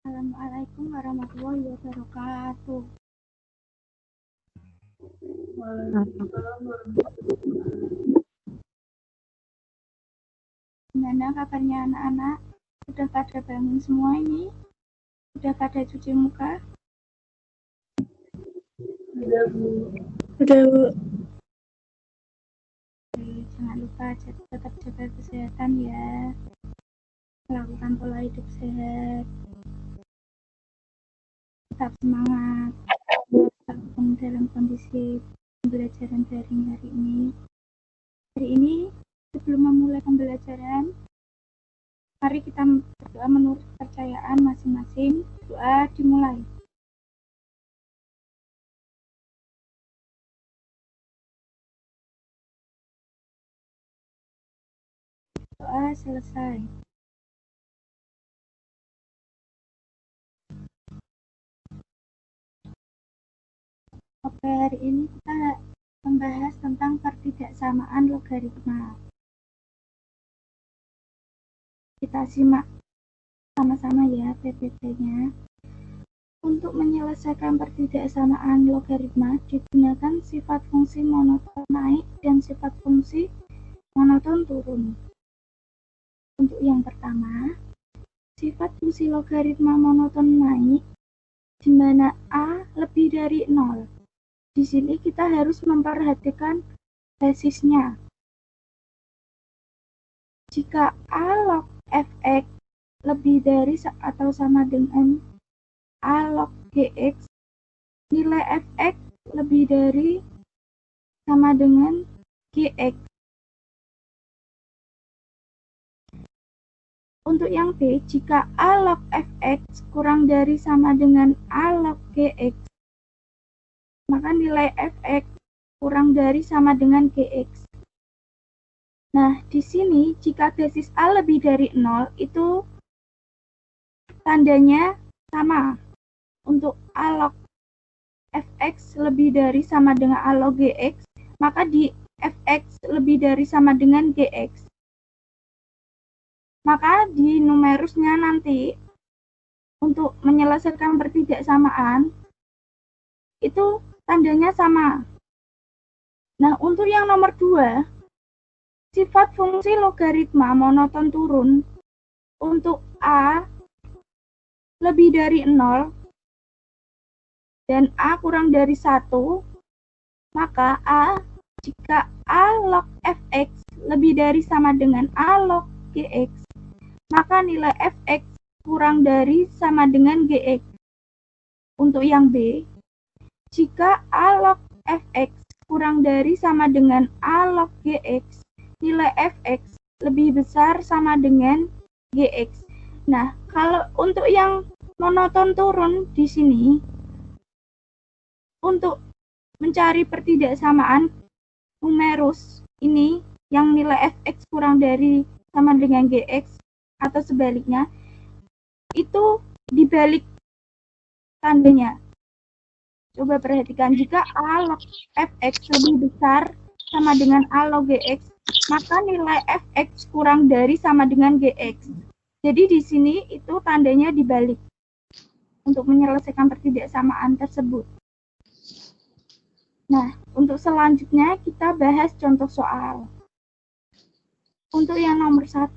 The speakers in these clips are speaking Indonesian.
Assalamualaikum warahmatullahi wabarakatuh. Gimana kabarnya anak-anak? Sudah pada bangun semua ini? Sudah pada cuci muka? Sudah, Bu. Jangan lupa tetap jaga kesehatan ya. Lakukan pola hidup sehat. Tetap semangat. Walaupun dalam kondisi pembelajaran daring hari ini. Hari ini, sebelum memulai pembelajaran, mari kita berdoa menurut kepercayaan masing-masing. Doa dimulai. Doa selesai. Oke, hari ini kita membahas tentang pertidaksamaan logaritma. Kita simak sama-sama ya PPT-nya. Untuk menyelesaikan pertidaksamaan logaritma digunakan sifat fungsi monoton naik dan sifat fungsi monoton turun. Untuk yang pertama, sifat fungsi logaritma monoton naik di mana A lebih dari 0. Di sini kita harus memperhatikan basisnya. Jika A log fx lebih dari atau sama dengan A log gx, nilai fx lebih dari sama dengan gx. Untuk yang B, jika A log fx kurang dari sama dengan A log gx, maka nilai fx kurang dari sama dengan gx. Nah, di sini jika basis A lebih dari 0, itu tandanya sama. Untuk A log fx lebih dari sama dengan A log gx, maka di fx lebih dari sama dengan gx. Maka di numerusnya nanti, untuk menyelesaikan pertidaksamaan, itu tandanya sama. Nah, untuk yang nomor 2, sifat fungsi logaritma monoton turun untuk A lebih dari 0 dan A kurang dari 1, maka jika A log fx lebih dari sama dengan A log gx, maka nilai fx kurang dari sama dengan gx. Untuk yang B, jika A log fx kurang dari sama dengan A log gx, nilai fx lebih besar sama dengan gx. Nah, kalau untuk yang monoton turun di sini, untuk mencari pertidaksamaan numerus ini yang nilai fx kurang dari sama dengan gx atau sebaliknya, itu dibalik tandanya. Coba perhatikan, jika A log fx lebih besar sama dengan A log gx, maka nilai fx kurang dari sama dengan gx. Jadi di sini itu tandanya dibalik untuk menyelesaikan pertidaksamaan tersebut. Nah, untuk selanjutnya kita bahas contoh soal. Untuk yang nomor 1,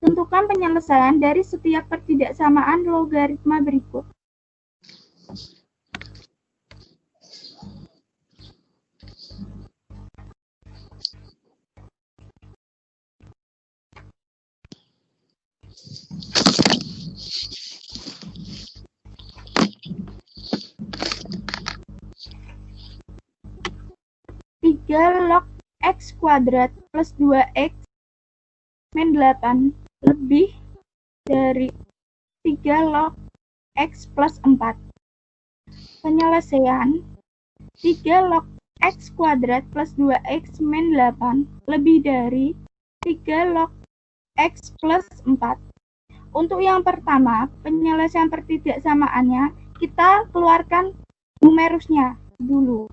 tentukan penyelesaian dari setiap pertidaksamaan logaritma berikut. Log X kuadrat plus 2X min 8 lebih dari 3 log X plus 4. Penyelesaian 3 log X kuadrat plus 2X min 8 lebih dari 3 log X plus 4. Untuk yang pertama, penyelesaian pertidaksamaannya, kita keluarkan numerusnya dulu.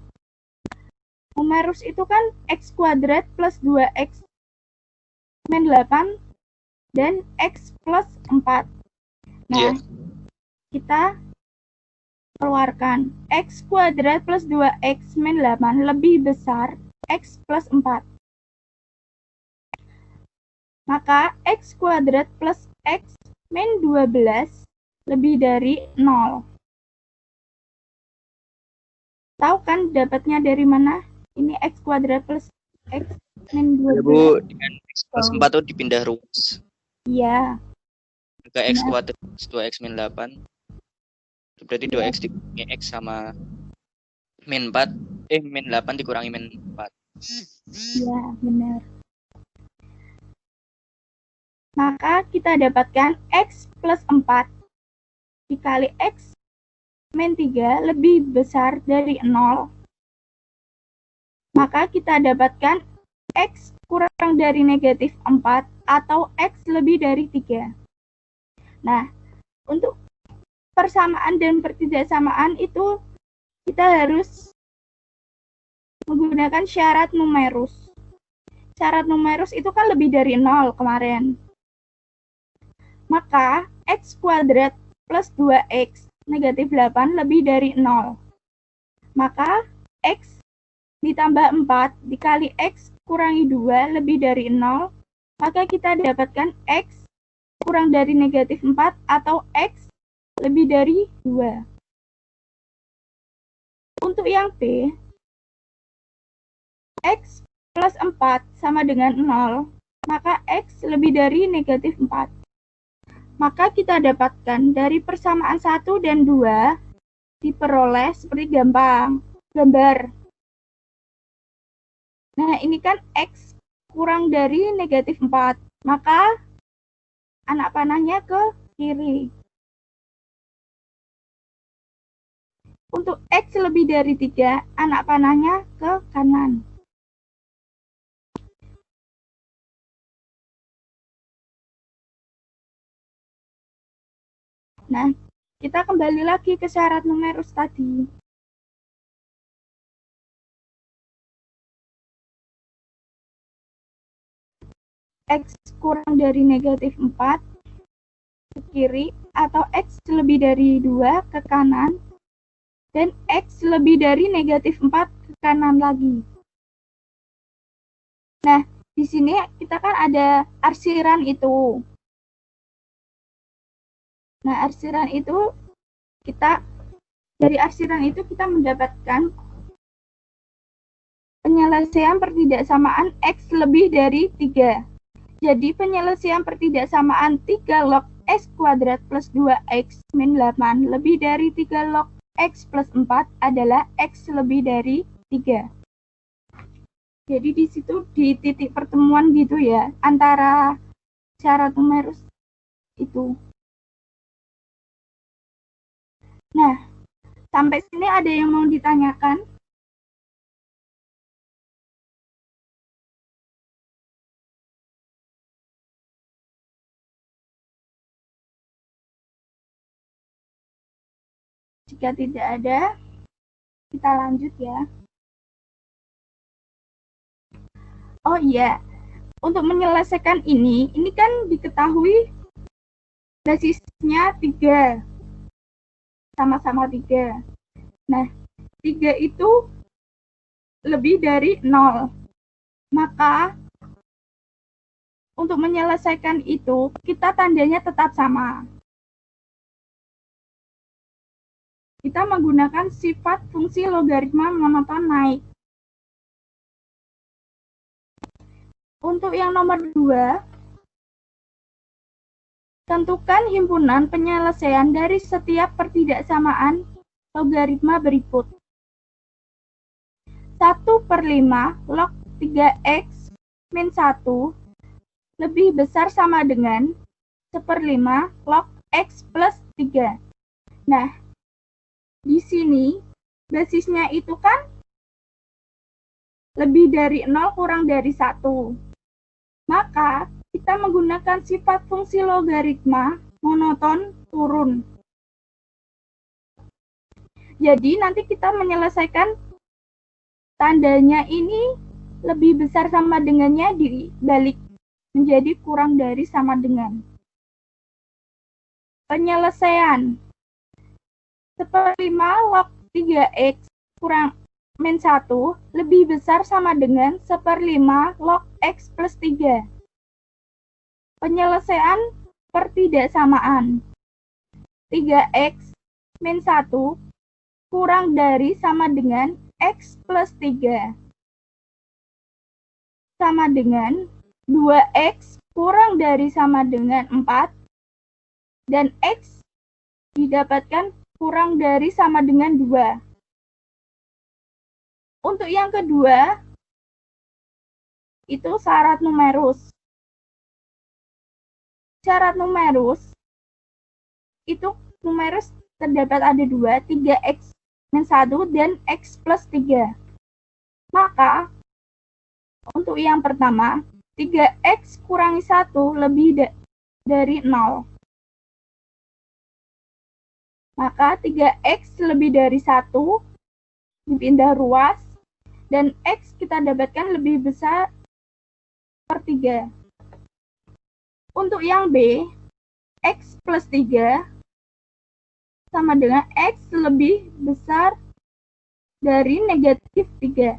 Numerus itu kan X kuadrat plus 2X min 8 dan X plus 4. Nah, kita keluarkan X kuadrat plus 2X min 8 lebih besar X plus 4. Maka X kuadrat plus X min 12 lebih dari 0. Tahu kan dapatnya dari mana? Ini X kuadrat plus X min 12. Bu, dengan X plus 4 itu dipindah rumus. Iya. Ke X kuadrat plus 2X min 8. Berarti 2X dikurangi X sama min 4. Min 8 dikurangi min 4. Iya, benar. Maka kita dapatkan X plus 4 dikali X min 3 lebih besar dari 0. Maka kita dapatkan X kurang dari negatif 4 atau X lebih dari 3. Nah, untuk persamaan dan pertidaksamaan itu kita harus menggunakan syarat numerus. Syarat numerus itu kan lebih dari 0 kemarin. Maka X kuadrat plus 2X negatif 8 lebih dari 0. Maka X ditambah 4 dikali X kurangi 2 lebih dari 0, maka kita dapatkan X kurang dari negatif 4 atau X lebih dari 2. Untuk yang P, X plus 4 sama dengan 0, maka X lebih dari negatif 4. Maka kita dapatkan dari persamaan 1 dan 2 diperoleh seperti gambar. Nah, ini kan X kurang dari negatif 4. Maka anak panahnya ke kiri. Untuk X lebih dari 3, anak panahnya ke kanan. Nah, kita kembali lagi ke syarat numerus tadi. X kurang dari negatif 4 ke kiri atau X lebih dari 2 ke kanan dan X lebih dari negatif 4 ke kanan lagi. Nah, di sini kita kan ada arsiran itu. Nah, dari arsiran itu kita mendapatkan penyelesaian pertidaksamaan X lebih dari 3. Jadi penyelesaian pertidaksamaan 3 log X kuadrat plus 2X min 8 lebih dari 3 log X plus 4 adalah X lebih dari 3. Jadi di situ di titik pertemuan gitu ya, antara syarat numerus itu. Nah, sampai sini ada yang mau ditanyakan? Jika tidak ada, kita lanjut ya. Oh iya, untuk menyelesaikan ini kan diketahui basisnya 3. Sama-sama 3. Nah, 3 itu lebih dari 0. Maka untuk menyelesaikan itu, kita tandanya tetap sama. Kita menggunakan sifat fungsi logaritma monoton naik. Untuk yang nomor 2, tentukan himpunan penyelesaian dari setiap pertidaksamaan logaritma berikut. 1/5 log 3x min 1 lebih besar sama dengan 1/5 log x plus 3. Nah, di sini basisnya itu kan lebih dari 0 kurang dari 1. Maka, kita menggunakan sifat fungsi logaritma monoton turun. Jadi, nanti kita menyelesaikan tandanya ini lebih besar sama dengannya dibalik menjadi kurang dari sama dengan. Penyelesaian 1/5 log 3x kurang min 1 lebih besar sama dengan 1/5 log x plus 3. Penyelesaian pertidaksamaan 3x min 1 kurang dari sama dengan x plus 3 sama dengan 2x kurang dari sama dengan 4 dan x didapatkan kurang dari sama dengan 2. Untuk yang kedua, itu syarat numerus. Syarat numerus, itu numerus terdapat ada 2, 3x min 1 dan x plus 3. Maka, untuk yang pertama, 3x kurangi 1 lebih dari 0. Maka 3x lebih dari 1 dipindah ruas dan x kita dapatkan lebih besar per 3. Untuk yang B, x plus 3 sama dengan x lebih besar dari negatif 3.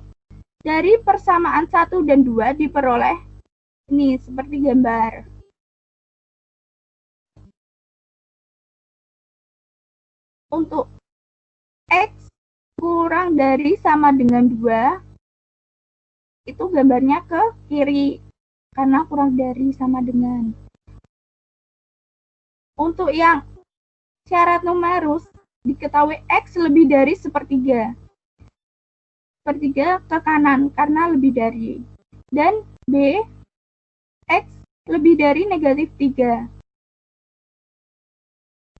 Dari persamaan 1 dan 2 diperoleh ini seperti gambar. Untuk x kurang dari sama dengan 2, itu gambarnya ke kiri, karena kurang dari sama dengan. Untuk yang syarat numerus, diketahui x lebih dari sepertiga. Sepertiga ke kanan, karena lebih dari. Dan B, x lebih dari negatif 3.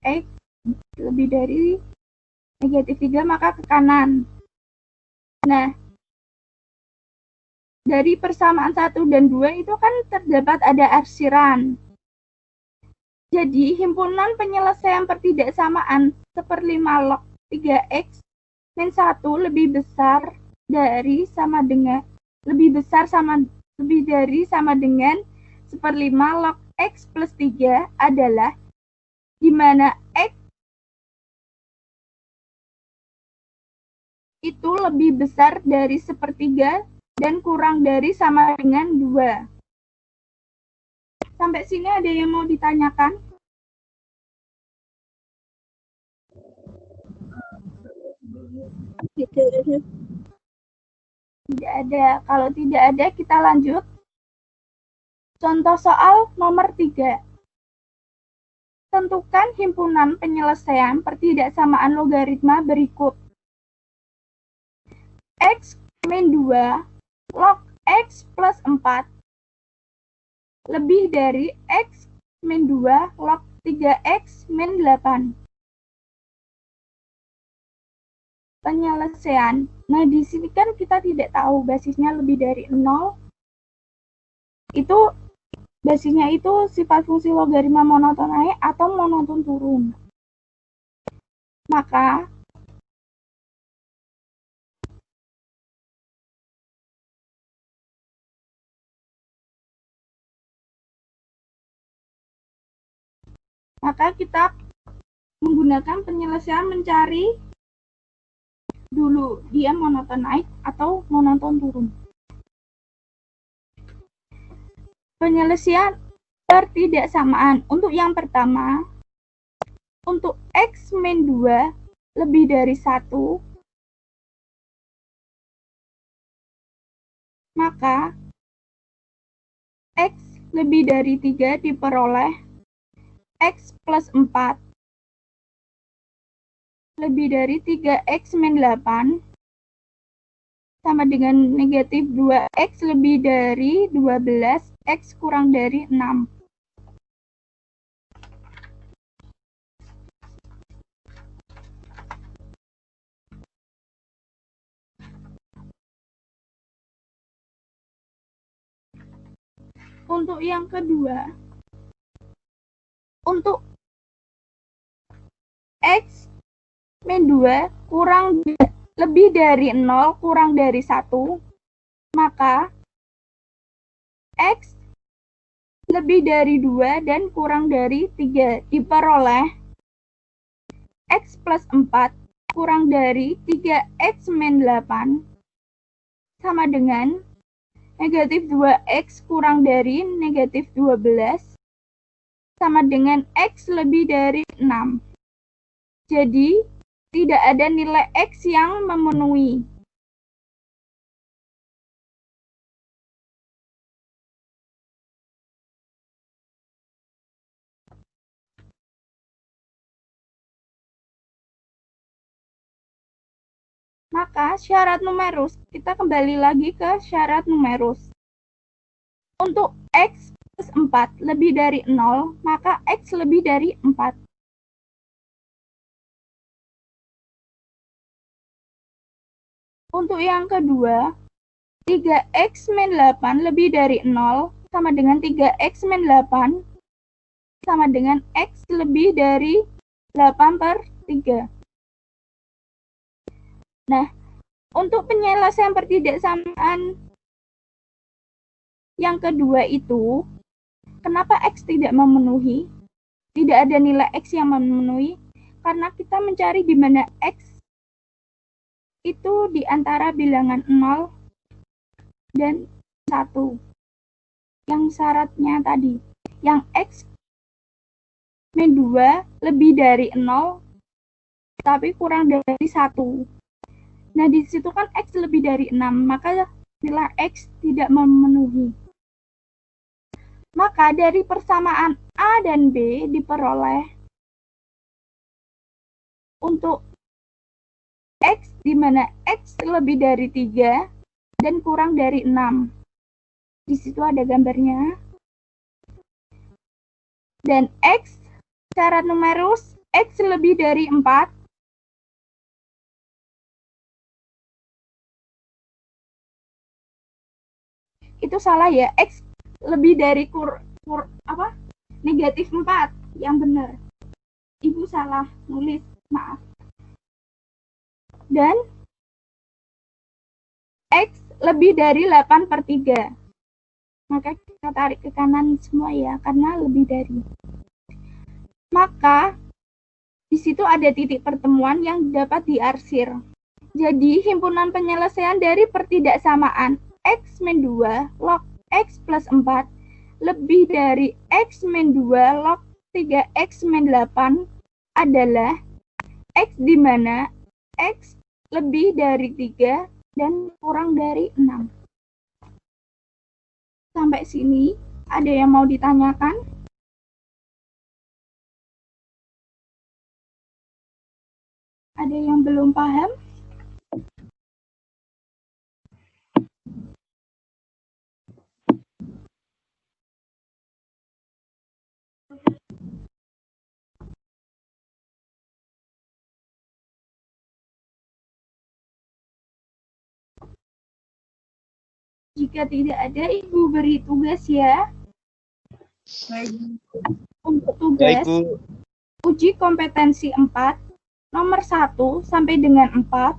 X lebih dari negatif 3 maka ke kanan. Nah, dari persamaan 1 dan 2 itu kan terdapat ada arsiran. Jadi, himpunan penyelesaian pertidaksamaan 1/5 log 3x min 1 lebih besar dari sama dengan lebih dari sama dengan 1/5 log x plus 3 adalah di mana x itu lebih besar dari sepertiga dan kurang dari sama dengan 2. Sampai sini ada yang mau ditanyakan? Tidak ada. Kalau tidak ada, kita lanjut. Contoh soal nomor 3. Tentukan himpunan penyelesaian pertidaksamaan logaritma berikut. X min 2 log x plus 4 lebih dari x min 2 log 3x min 8. Penyelesaian. Nah, di sini kan kita tidak tahu basisnya lebih dari 0. Itu basisnya itu sifat fungsi logaritma monoton naik atau monoton turun. Maka kita menggunakan penyelesaian mencari dulu dia monoton naik atau monoton turun. penyelesaian pertidaksamaan. Untuk yang pertama, untuk X min 2 lebih dari 1, maka X lebih dari 3 diperoleh X plus 4 lebih dari 3X min 8 sama dengan negatif 2X lebih dari 12, X kurang dari 6. Untuk yang kedua, untuk X min 2 kurang lebih dari 0 kurang dari 1, maka X lebih dari 2 dan kurang dari 3 diperoleh X plus 4 kurang dari 3X min 8 sama dengan negatif 2X kurang dari negatif 12 sama dengan X lebih dari 6. Jadi, tidak ada nilai X yang memenuhi. Maka syarat numerus, kita kembali lagi ke syarat numerus. Untuk X plus 4 lebih dari 0, maka X lebih dari 4. Untuk yang kedua, 3X min 8 lebih dari 0 sama dengan 3X min 8 sama dengan X lebih dari 8 per 3. Nah, untuk penyelesaian pertidaksamaan yang kedua itu, kenapa X tidak memenuhi? Tidak ada nilai X yang memenuhi, karena kita mencari di mana X itu di antara bilangan 0 dan 1. Yang syaratnya tadi, yang X min 2 lebih dari 0, tapi kurang dari 1. Nah, di situ kan X lebih dari 6, maka nilai X tidak memenuhi. Maka dari persamaan A dan B diperoleh untuk X di mana X lebih dari 3 dan kurang dari 6. Di situ ada gambarnya. Dan X secara numerus X lebih dari 4 itu salah ya, X lebih dari negatif 4 yang benar. Ibu salah nulis, maaf. Dan X lebih dari 8 per 3. Maka kita tarik ke kanan semua ya, karena lebih dari. Maka di situ ada titik pertemuan yang dapat diarsir. Jadi, himpunan penyelesaian dari pertidaksamaan X min 2 log X plus 4 lebih dari X min 2 log 3X min 8 adalah X di mana X lebih dari 3 dan kurang dari 6. Sampai sini, ada yang mau ditanyakan? Ada yang belum paham? Jika tidak ada, Ibu beri tugas ya. Untuk tugas, uji kompetensi 4, nomor 1 sampai dengan 4.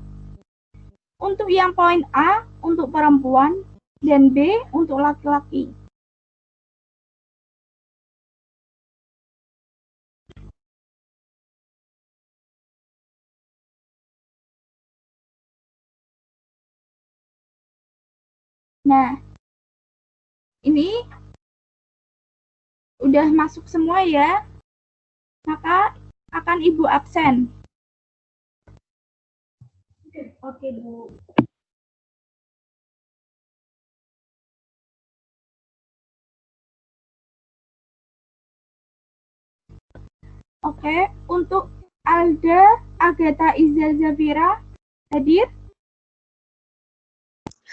Untuk yang poin A, untuk perempuan, dan B, untuk laki-laki. Nah, ini udah masuk semua ya, maka akan Ibu absen. Oke, Bu. Oke, untuk Alda Agatha Iza Zafira hadir?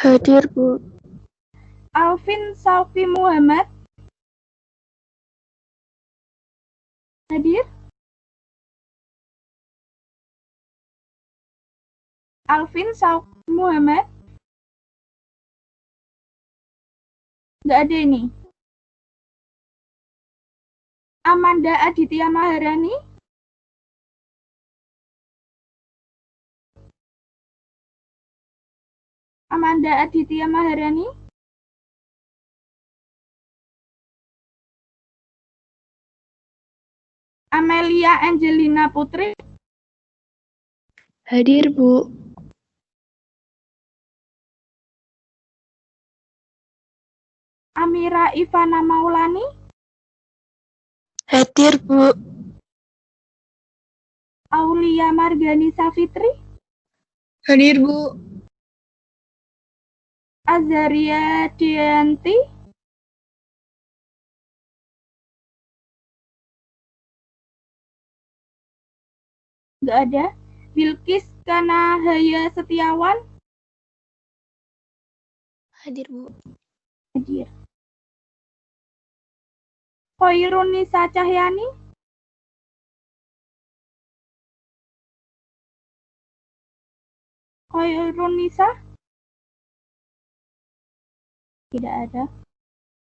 Hadir, Bu. Alvin Saufi Muhammad hadir? Alvin Saufi Muhammad? Nggak ada ini. Amanda Aditya Maharani? Amanda Aditya Maharani? Amelia Angelina Putri? Hadir, Bu. Amira Ivana Maulani? Hadir, Bu. Aulia Margani Safitri? Hadir, Bu. Azaria Dianti? Nggak ada. Bilkis Kanahaya Setiawan? Hadir, Bu. Hadir. Khoirunisa Cahyani? Khoirunisa? Tidak ada.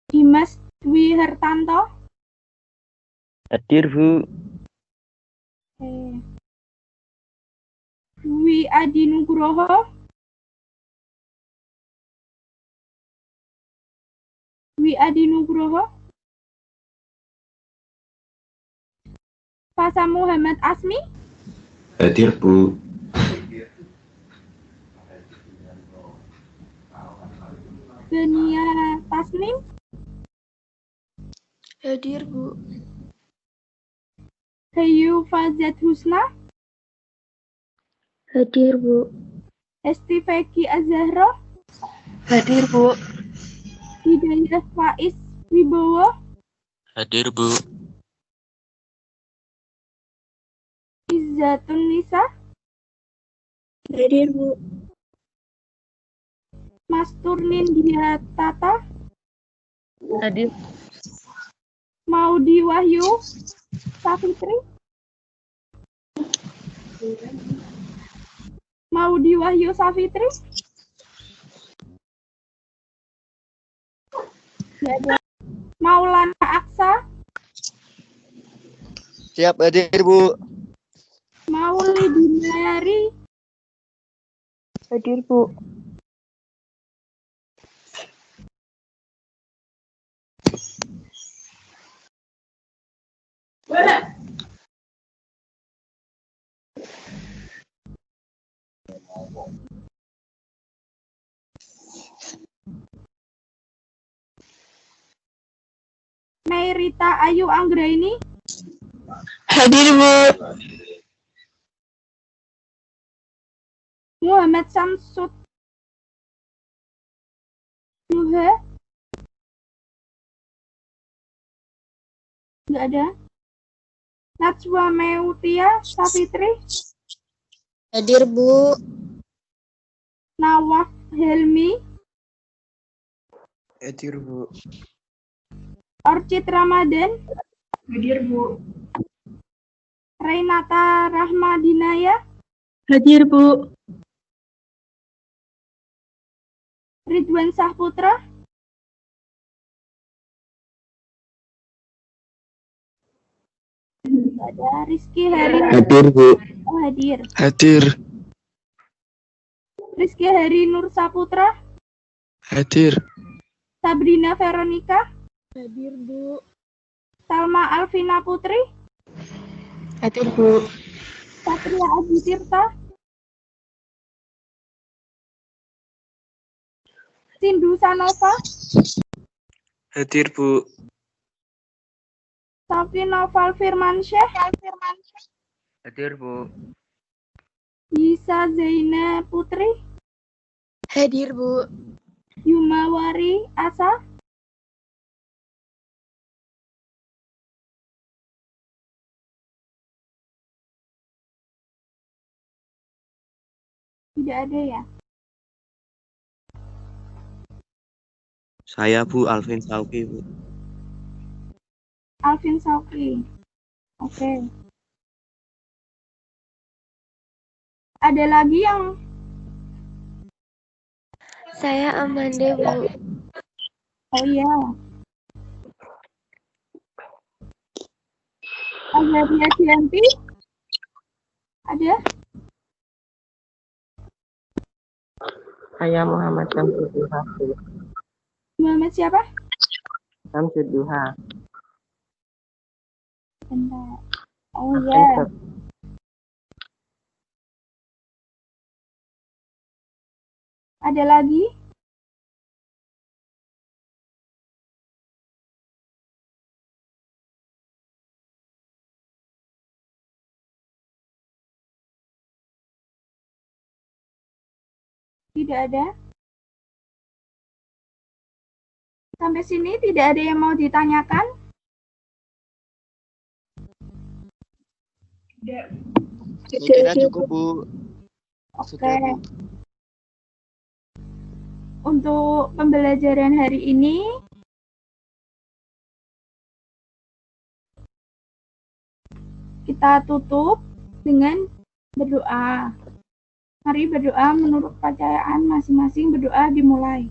Dimas Dwi Hartanto? Hadir, Bu. Oke. Dwi Adi Nugroho? Dwi Adi Nugroho? Fasa Muhammad Asmi? Hadir, Bu. Genia Tasnim? Hadir, Bu. Hayu Fazat Husna? Hadir, Bu. Esti Feki Azahro? Hadir, Bu. Hidayah Faiz Wibowo? Hadir, Bu. Izzatun Nisa? Hadir, Bu. Mas Turnin Diatata? Hadir. Maudi Wahyu Safitri? Maudi Wahyu Safitri? Nggak ada. Maulana Aksa? Siap hadir, Bu. Maulidinari? Hadir, Bu. Meirita Ayu Anggraini? Hadir, Bu. Muhammad Samsud Duha? Nggak ada. Najwa Meutia Safitri? Hadir, Bu. Nawaf Helmi? Hadir, Bu. Orchid Ramadan? Hadir, Bu. Renata Rahmadinaya? Hadir, Bu. Ridwan Sahputra? Nggak ada. Rizky Heri? Hadir, Bu. Oh, hadir. Hadir. Rizky Heri Nur Saputra? Hadir. Sabrina Veronica? Hadir, Bu. Salma Alvina Putri? Hadir, Bu. Satria Adi Tirta? Sindu Sanova? Hadir, Bu. Sauki Noval Firmansyah. Hadir, Bu. Yisa Zaina Putri. Hadir, Bu. Yumawari Asa. Tidak ada ya? Saya, Bu, Alvin Sauki, Bu. Alvin Sauki. Oke. Ada lagi yang Saya Amanda, Bu. oh iya. Azaria Dianti. Ada? Saya Muhammad Syamsul Duha. Muhammad siapa? Syamsul Duha. Bentar. Oh iya. Ada lagi? Tidak ada. Sampai sini tidak ada yang mau ditanyakan? Saya kira cukup, Bu. Oke. Sudah, Bu. Untuk pembelajaran hari ini kita tutup dengan berdoa. Mari berdoa menurut kepercayaan masing-masing. Berdoa dimulai.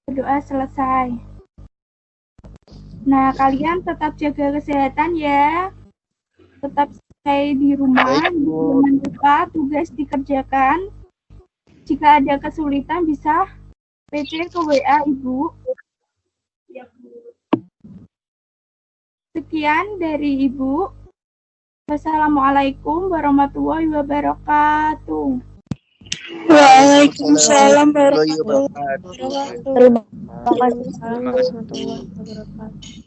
Berdoa selesai. Nah, kalian tetap jaga kesehatan ya. Tetap stay di rumah. Baik, Bu. Jangan lupa tugas dikerjakan. Jika ada kesulitan bisa PC ke WA Ibu. Sekian dari Ibu. Wassalamualaikum warahmatullahi wabarakatuh. Waalaikumsalam warahmatullahi wabarakatuh. Terima Terima kasih. warahmatullahi wabarakatuh.